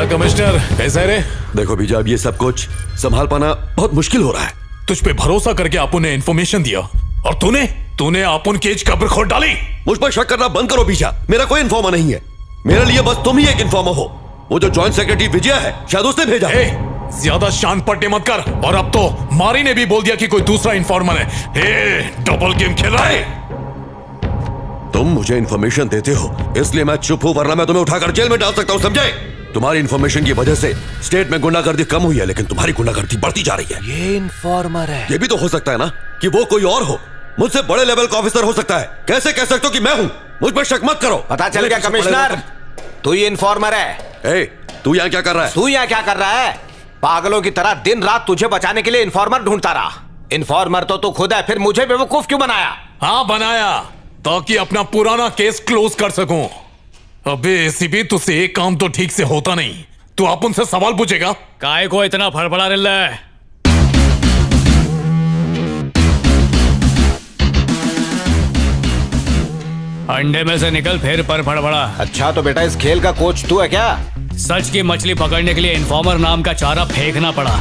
क्या कमिश्नर, कैसा रे? देखो बीजा, अब ये सब कुछ संभाल पाना बहुत मुश्किल हो रहा है। तुझ पे भरोसा करके अपुन ने इन्फॉर्मेशन दिया और तूने अपुन की कब्र खोद डाली। मुझ पर शक करना बंद करो बीजा, मेरा कोई इन्फॉर्मर नहीं है। मेरे लिए बस तुम ही एक इन्फॉर्मर हो। वो जो जॉइंट सेक्रेटरी विजय है, शायद उसने भेजा। ज्यादा शान पट्टे मत कर। और अब तो मारी ने भी बोल दिया कि कोई दूसरा इन्फॉर्मर है। डबल गेम खेल रहा है। तुम मुझे इन्फॉर्मेशन देते हो इसलिए मैं चुप हूं, वरना मैं तुम्हें उठाकर जेल में डाल सकता हूं, समझे? तुम्हारी इन्फॉर्मेशन की वजह से स्टेट में गुंडागर्दी कम हुई है, लेकिन तुम्हारी गुंडागर्दी बढ़ती जा रही है। ये इन्फॉर्मर है। ये भी तो हो सकता है ना कि वो कोई और हो, मुझसे बड़े लेवल का ऑफिसर हो सकता है। कैसे कह सकते हो कि मैं हूं? मुझ पर शक मत करो। पता चल गया कमिश्नर, तू ये इन्फॉर्मर है। तू यहाँ क्या कर रहा है? तू यहाँ क्या कर रहा है? पागलों की तरह दिन रात तुझे बचाने के लिए इन्फॉर्मर ढूंढता रहा। इन्फॉर्मर तो तू खुद है, फिर मुझे बेवकूफ क्यों बनाया? हाँ बनाया, ताकि अपना पुराना केस क्लोज कर सकूं। अबे एसीपी, तुझसे एक काम तो ठीक से होता नहीं। तू अपुन से सवाल पूछेगा। काय को इतना फड़फड़ा रहा है? अंडे में से निकल फिर पर फड़फड़ा। अच्छा तो बेटा इस खेल का कोच तू है क्या? सच की मछली पकड़ने के लिए इन्फॉर्मर नाम का चारा फेंकना पड़ा।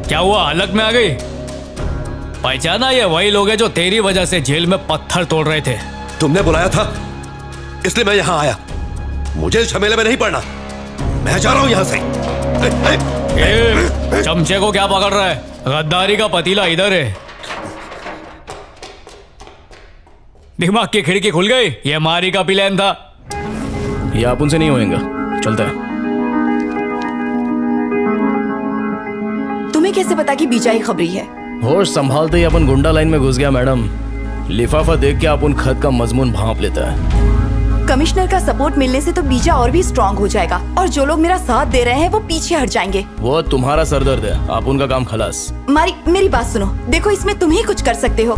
क्या हुआ, हालत में आ गई? पहचाना? ये वही लोग हैं जो तेरी वजह से जेल में पत्थर तोड़ रहे थे। तुमने बुलाया था इसलिए मैं यहाँ आया। मुझे इस झमेले में नहीं पड़ना, मैं जा रहा हूँ यहाँ से। चमचे को क्या पकड़ रहा है? गद्दारी का पतीला इधर है। दिमाग की खिड़की खुल गई। ये मारी का प्लान था। ये आप उनसे नहीं होएगा, चलता है। तुम्हें कैसे पता कि बीजा ही खबरी है? होश संभालते ही अपन गुंडा लाइन में घुस गया मैडम। लिफाफा देख के आप उन खत का मजमून भांप लेता है। कमिश्नर का सपोर्ट मिलने से तो बीजा और भी स्ट्रांग हो जाएगा, और जो लोग मेरा साथ दे रहे हैं वो पीछे हट जाएंगे। वो तुम्हारा सरदर्द है, आप उनका काम खलास। मेरी बात सुनो, देखो इसमें तुम ही कुछ कर सकते हो।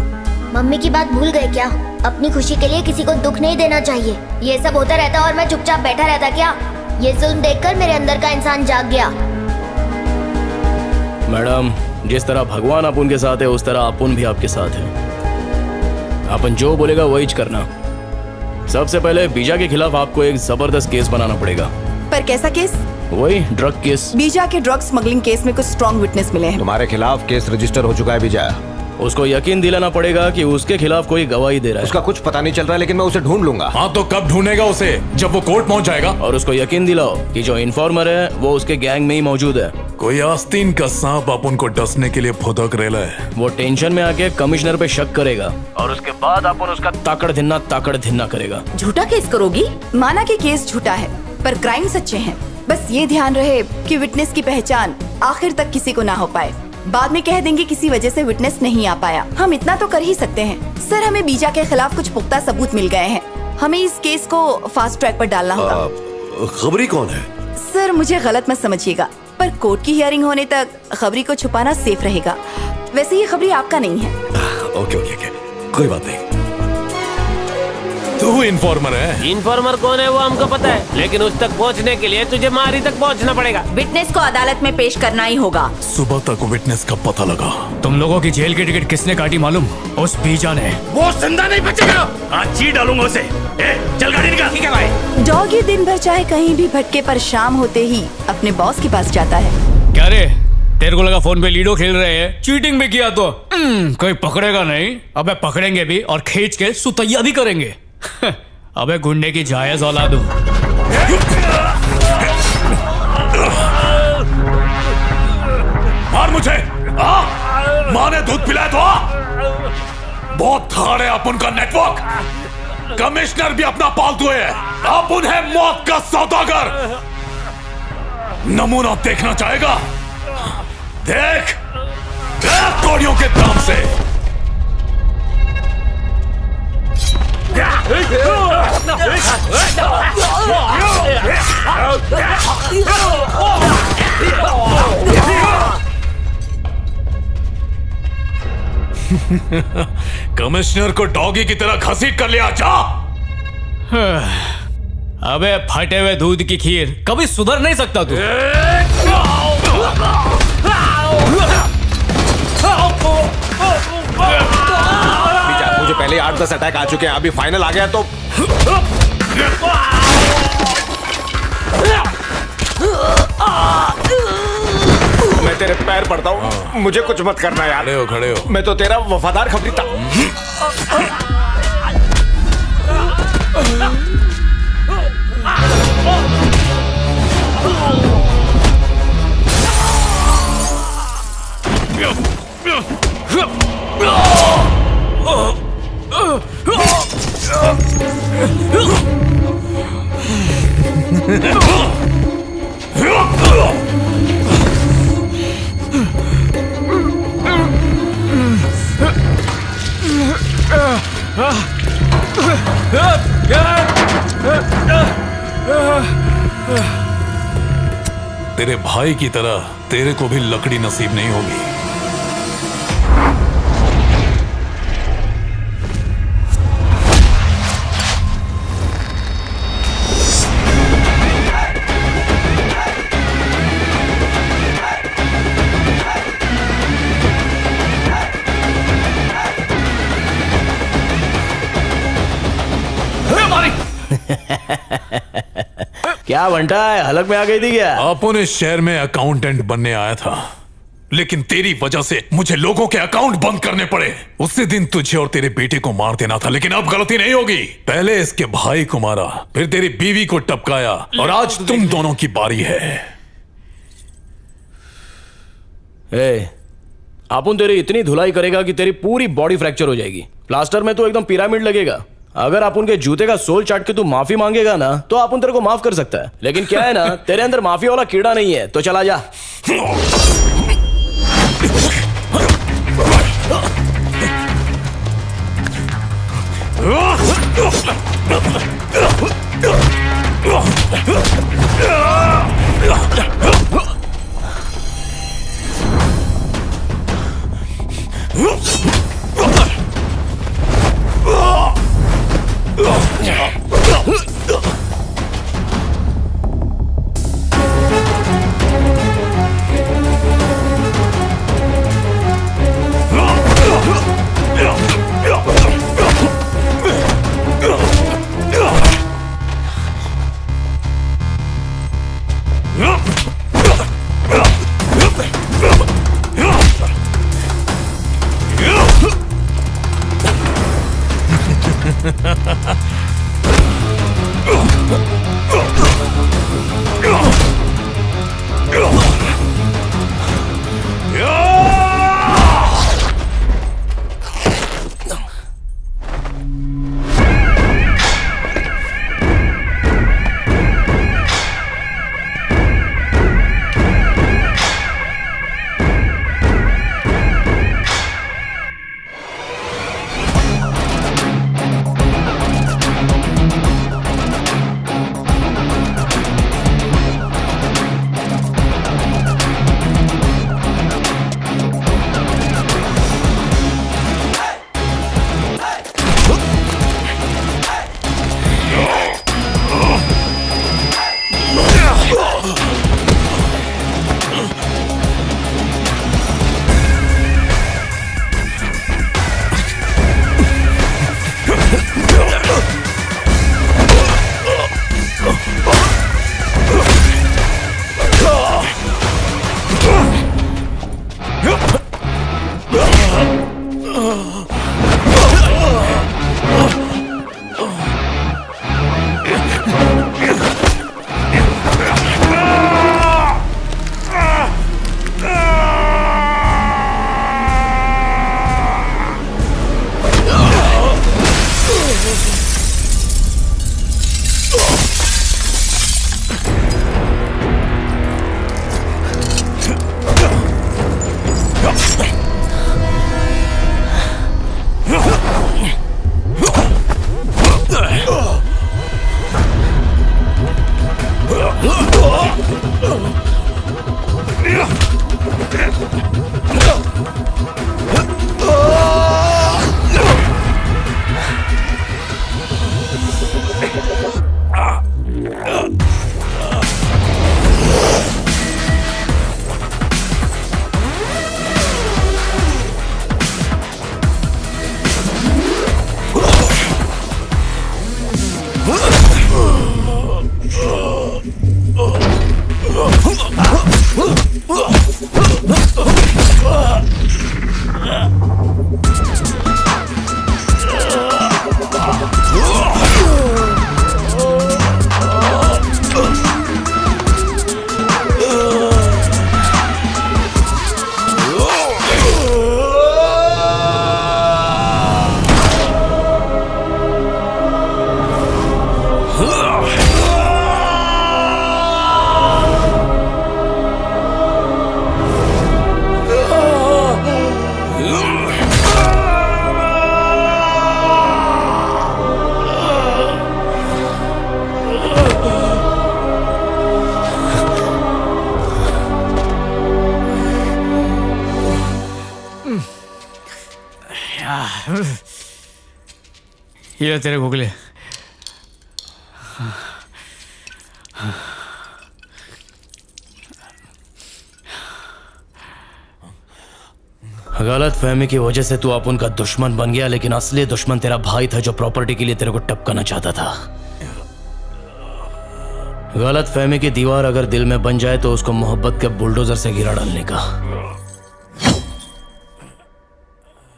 मम्मी की बात भूल गए क्या? अपनी खुशी के लिए किसी को दुख नहीं देना चाहिए। ये सब होता रहता और मैं चुपचाप बैठा रहता क्या? ये जुल्म देखकर मेरे अंदर का इंसान जाग गया। मैडम, जिस तरह भगवान अपुन के साथ है उस तरह अपुन भी आपके साथ है। अपन जो बोलेगा वही करना। सबसे पहले बीजा के खिलाफ आपको एक जबरदस्त केस बनाना पड़ेगा। पर कैसा केस? वही ड्रग केस। बीजा के ड्रग स्मगलिंग केस में कुछ स्ट्रॉन्ग विटनेस मिले हैं। तुम्हारे खिलाफ केस रजिस्टर हो चुका है बीजा। उसको यकीन दिलाना पड़ेगा कि उसके खिलाफ कोई गवाही दे रहा है। उसका कुछ पता नहीं चल रहा है, लेकिन मैं उसे ढूंढ लूंगा। हाँ तो कब ढूंढेगा उसे? जब वो कोर्ट पहुंच जाएगा। और उसको यकीन दिलाओ कि जो इन्फॉर्मर है वो उसके गैंग में ही मौजूद है। कोई आस्तीन का सांप अपन को डसने के लिए फुदक रेला है। वो टेंशन में आके कमिश्नर पे शक करेगा और उसके बाद अपन उसका ताकड़ धिन्ना करेगा। झूठा केस करोगी? माना कि केस झूठा है, पर क्राइम सच्चे हैं। बस ये ध्यान रहे कि विटनेस की पहचान आखिर तक किसी को ना हो पाए। बाद में कह देंगे किसी वजह से विटनेस नहीं आ पाया। हम इतना तो कर ही सकते हैं। सर, हमें बीजा के खिलाफ कुछ पुख्ता सबूत मिल गए हैं। हमें इस केस को फास्ट ट्रैक पर डालना होगा। खबरी कौन है? सर, मुझे गलत मत समझिएगा, पर कोर्ट की हियरिंग होने तक खबरी को छुपाना सेफ रहेगा। वैसे ये खबरी आपका नहीं है। ओके, कोई बात नहीं। तू इन्फॉर्मर है? इन्फॉर्मर कौन है वो हमको पता है, लेकिन उस तक पहुंचने के लिए तुझे मारी तक पहुंचना पड़ेगा। विटनेस को अदालत में पेश करना ही होगा। सुबह तक विटनेस का पता लगा। तुम लोगों की जेल की टिकट किसने काटी मालूम? उस बीजा ने। वो जिंदा नहीं बचेगा। आज जी डालूंगा उसे। चल गाड़ी निकाल। ठीक है भाई। डॉगी दिन भर चाहे कहीं भी भटके, पर शाम होते ही अपने बॉस के पास जाता है। क्या रे, तेरे को लगा फोन पे लीडो खेल रहे हैं? चीटिंग भी किया तो कोई पकड़ेगा नहीं। अबे पकड़ेंगे भी और खींच के सुतैया भी करेंगे। अबे गुंडे की जायज औलाद हूं। मार मुझे। माँ ने दूध पिलाया तो बहुत धाड़ है अपन का नेटवर्क। कमिश्नर भी अपना पालतू है। अपन है मौत का सौदागर। नमूना देखना चाहेगा? देख कोड़ियों के दाम से। कमिश्नर को डॉगी की तरह घसीट कर लिया। जा। अबे फटे हुए दूध की खीर, कभी सुधर नहीं सकता तू। मुझे पहले 8-10 अटैक आ चुके हैं, अभी फाइनल आ गया तो मैं तेरे पैर पड़ता हूँ, मुझे कुछ मत करना यार। खड़े हो। मैं तो तेरा वफादार खबरी था। तेरे भाई की तरह तेरे को भी लकड़ी नसीब नहीं होगी। क्या बंटा है, हलक में आ गई थी क्या? अपन इस शहर में अकाउंटेंट बनने आया था, लेकिन तेरी वजह से मुझे लोगों के अकाउंट बंद करने पड़े। उसी दिन तुझे और तेरे बेटे को मार देना था, लेकिन अब गलती नहीं होगी। पहले इसके भाई को मारा, फिर तेरी बीवी को टपकाया, और आज तुम दोनों की बारी है। अपन तेरी इतनी धुलाई करेगा कि तेरी पूरी बॉडी फ्रैक्चर हो जाएगी। प्लास्टर में तो एकदम पिरामिड लगेगा। अगर आप उनके जूते का सोल चाट के तू माफी मांगेगा ना, तो आप उन तेरे को माफ कर सकता है। लेकिन क्या है ना, तेरे अंदर माफी वाला कीड़ा नहीं है, तो चला जा। ये तेरे गुगले। गलत फहमी की वजह से तू अपन का दुश्मन बन गया, लेकिन असली दुश्मन तेरा भाई था जो प्रॉपर्टी के लिए तेरे को टपकाना चाहता था। गलत फहमी की दीवार अगर दिल में बन जाए तो उसको मोहब्बत के बुलडोजर से गिरा डालने का।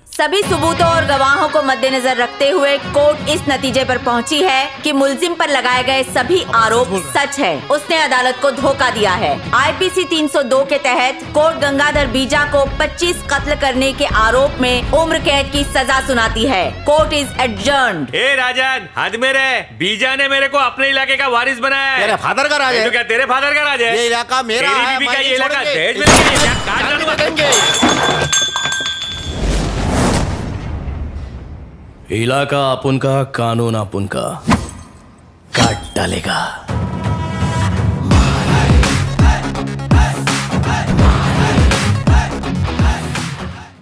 सभी सबूतों और गवाहों को मद्देनजर रखते हुए कोर्ट इस नतीजे पर पहुंची है कि मुलजिम पर लगाए गए सभी आरोप सच है। उसने अदालत को धोखा दिया है। आईपीसी 302 के तहत कोर्ट गंगाधर बीजा को 25 कत्ल करने के आरोप में उम्र कैद की सजा सुनाती है। Court is adjourned. ए राजन, हद मेरे बीजा ने मेरे को अपने इलाके का वारिस बनाया है। तेरे फादर का राज है। तो क्या तेरे फादर का राज है? ये इलाका मेरा तेरी है, बीबी का हमारी ये छोड़ इलाका के। दहेज में नहीं है, क्या काट डालूंगा? इलाका अपन का, कानून अपन का, काट डालेगा।